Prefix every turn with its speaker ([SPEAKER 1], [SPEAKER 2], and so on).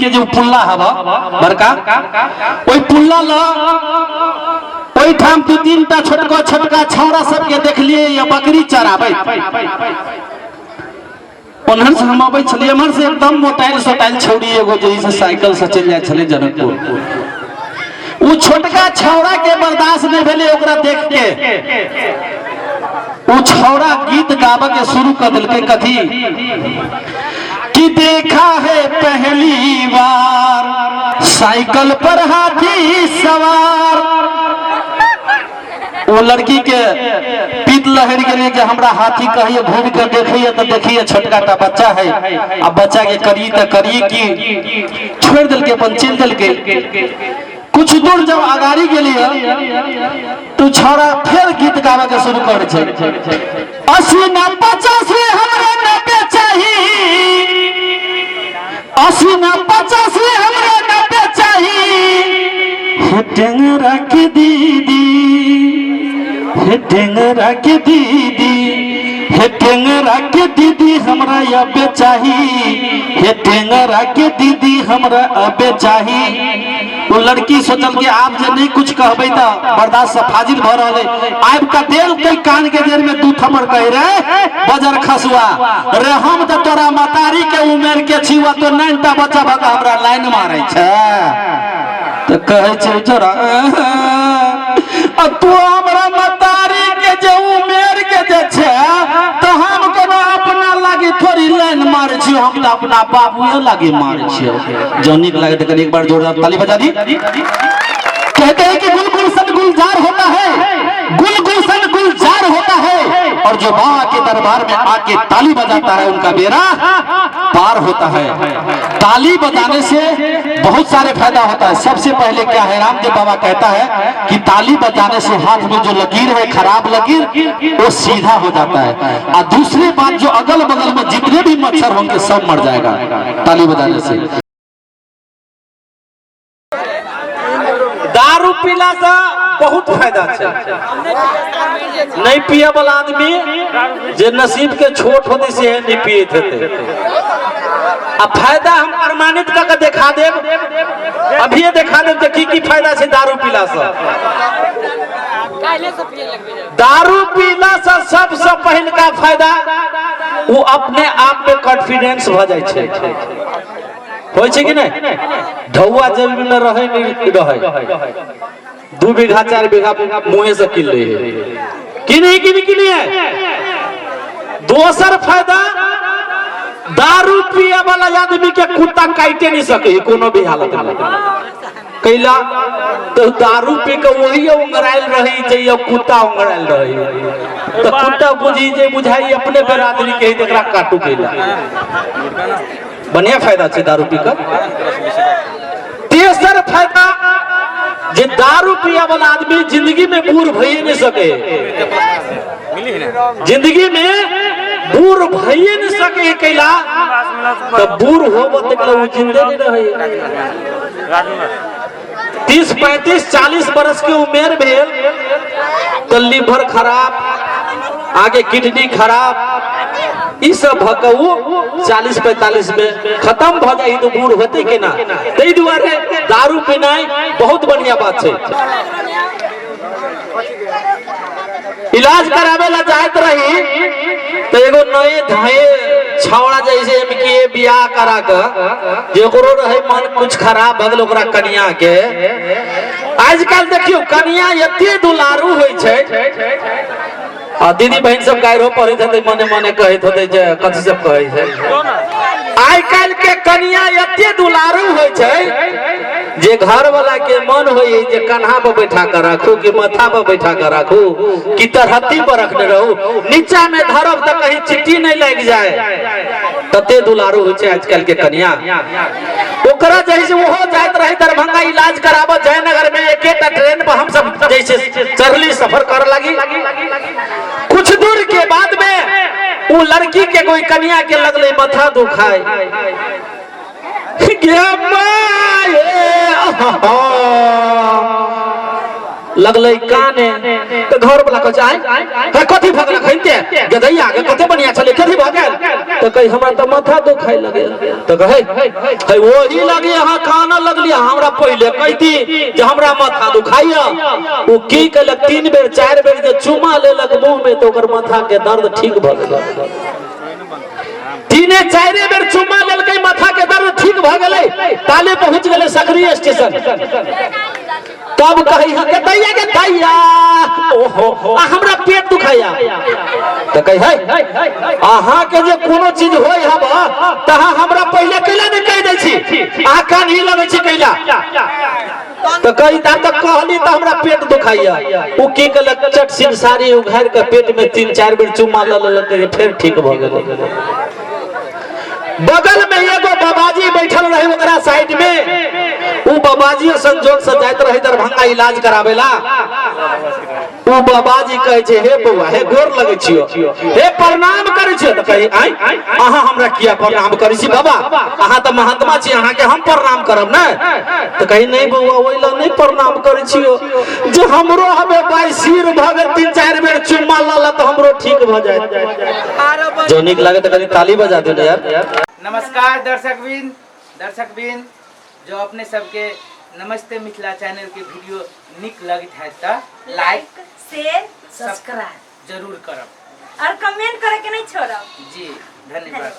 [SPEAKER 1] के जो पुल्ला हवा बड़का ओई पुल्ला ला ओई ठाम दू तीन टा छोटका छोटका छौड़ा सब के देखलिए या बकरी चराबै ओनहर से हम आबै छलिए हमर से एकदम मोटाइल सोटाइल छौड़ी एगो जैसे साइकिल से चल जाय छले जनकपुर। उ छोटका छौड़ा के बर्दाश्त नहीं भेले ओकरा देख के उ छौड़ा गीत गावे के शुरू कर दिलके कथी कि देखा है पहली बार साइकिल पर हाथी सवार। वो लड़की के पीत लहर गेले जे हमरा हाथी कहिए घूम के देखिए तो देखिए छोटका टा बच्चा है अब बच्चा के करिए तो करिए कि छोड़ दिल के अपन चल दिल के कुछ दूर जब आगाड़ी गेलिए तो छौड़ा फिर गीत गावे के शुरू करे छे 80 ना 50 हमरा नब्बे चाहिए 80 ना 50 हमरा नब्बे चाहिए टेंगरा के दीदी टेंगरा के दीदी टेंगरा के दीदी हमरा अबे चाहिए टेंगरा के दीदी हमरा अबे चाहिए। वो लड़की सोचल कि आप जे नहीं कुछ कहबे तो बर्दाश्त से फाजिल भ रहले आब का देल के कान के देर में दू थमड़ कह रे बजर खसुआ रे हम तो तोरा मतारी के उम्र के छिवा तो नैनटा बच्चा भगा हमरा लाइन मारे छे तो कहे छे छोरा तू हमरा मतारी के जे उम्र के जे छे तो हम कोनो अपना लागी थोड़ी लाइन मारे छी हम तो अपना बाबूए लागी मारे छी जो नीक लागे तो एक बार जोरदार ताली बजा दी। कहते हैं कि गुल गुलशन गुलजार होता है गुल गुलशन गुलजार होता है और जो माँ के दरबार में आके ताली बजाता है उनका बेड़ा पार होता है। ताली बजाने से बहुत सारे फायदा होता है। सबसे पहले क्या है रामदेव बाबा कहता है कि ताली बजाने से हाथ में जो लकीर है खराब लकीर वो सीधा हो जाता है और दूसरी बात जो अगल बगल में जितने भी मच्छर होंगे सब मर जाएगा ताली बजाने से।
[SPEAKER 2] दारू पीला से बहुत फायदा है। नहीं पिए वाला आदमी जे नसीब के छोट होते से नहीं पिए थे अब फायदा हम प्रमाणित करके दिखा देब अभी दिखा देब की फायदा से दारू पीला से। दारू पीला से सबसे पहले का फायदा वो अपने आप में कॉन्फिडेंस भ जाय छे होय छे कि नहीं ढौआ जमीन में रहे नहीं रहे 2 बीघा 4 बीघा मुँहे से किल रही है कि नहीं है। दोसर फायदा दारू पिए वाला आदमी के कुत्ता काटे नहीं सके कोनो भी हालत में कैला तो दारू पी के वही उंगराइल रही चाहिए कुत्ता उंगराइल रही तो कुत्ता बुझी जे बुझाई अपने बेरादरी के एकरा काटू कैला बढ़िया फायदा है दारू पी कर। तेसर फायदा जे दारू पिया वाला आदमी जिंदगी में बूढ़ भइए नहीं सके जिंदगी में बूढ़ भइए नहीं सके कैला तो बूढ़ हो तो जिंदे नहीं रहे 30 35 40 बरस की उम्र में तो लीवर खराब आगे किडनी खराब इस सब भकऊ 40-45 में खत्म भ जाई तो बूढ़ होते के ना तई दुआरे दारू पीनाई बहुत बढ़िया बात है। इलाज करावे ला जात रही तो एगो नए धाए छौड़ा जैसे के बियाह करा के जेकरो रहे मन कुछ खराब भगल ओकरा कन्या के आजकल देखियो कन्या एते दुलारू होय छै दीदी बहन सब गायरो पढ़े थे मने मने कहत होते जे कथि सब कहे छै आइ काल के कन्या एते दुलारू होय छै जे घर वाला के मन होई जे कन्हा पे बैठा कर रखू कि माथा पे बैठा कर रखू कि तरहती पर रखने रहू नीचा में धरब तो कहीं चिट्ठी नहीं लग जाए तते दुलारू होय छै आजकल के कन्या ओकरा जैसे वो जात रहे दरभंगा इलाज कराबो जयनगर में एकेटा ट्रेन पर हम सब जैसे चरली सफर कर लगी कुछ दूर के बाद में वो लड़की के कोई कन्या के लगले माथा दुखाए लगले काने तो घर वाला कह जाए है कथी भगला खइते गदैया के कते बढ़िया चले कथी भगल तो कही हमरा त माथा दुखाई लगे तो कहे है ओही लगे अहाँ खाना लगली हमरा पहले कहती जे हमरा माथा दुखाइया ओ की कलक 3 बेर 4 बेर जे चुमा लेलक मुंह में तो ओकर माथा के दर्द ठीक भ गेल 3-4 बेर चुमा लेलकै माथा के दर्द ठीक भ गेलै ताले पहुंच गेलै सकरी स्टेशन तब कही के दैया ओहो हमरा पेट दुखाइया तो कही है अहाँ के जे कोनो चीज होय हब त हमरा पहले कैला नहीं कह दै छी आ कान ही लगे छी कैला तो कही ता तक कहली त हमरा पेट दुखाइया उ की कलक चट सिन सारी उघार के पेट में 3-4 बेर चुमा लेलक फिर ठीक भ गेलै बगल में एगो बाबाजी बैठल रहे ओकरा साइड में उ बाबाजी संजोग से जाइत रहे दरभंगा इलाज करावेला उ बाबाजी कहे छे हे बउआ हे गोर लगे छियो हे प्रणाम करे छियो त कही आई अहाँ हमरा किया प्रणाम करे छी बाबा अहाँ त महात्मा छी अहाँ के हम प्रणाम करब ना त कही नहीं बउआ ओइला नहीं प्रणाम करे छियो जे हमरो हबे बाई सिर भगे 3-4 बेर चुम्मा लाला त हमरो ठीक भ जाए जो निक लागे त कनी ताली बजा दे यार।
[SPEAKER 3] नमस्कार दर्शकबिन जो अपने सबके नमस्ते मिथिला चैनल के वीडियो निक लगित है त लाइक
[SPEAKER 4] शेयर सब्सक्राइब
[SPEAKER 3] जरूर करब
[SPEAKER 4] और कमेंट करे के नहीं छोड़ब
[SPEAKER 3] जी धन्यवाद।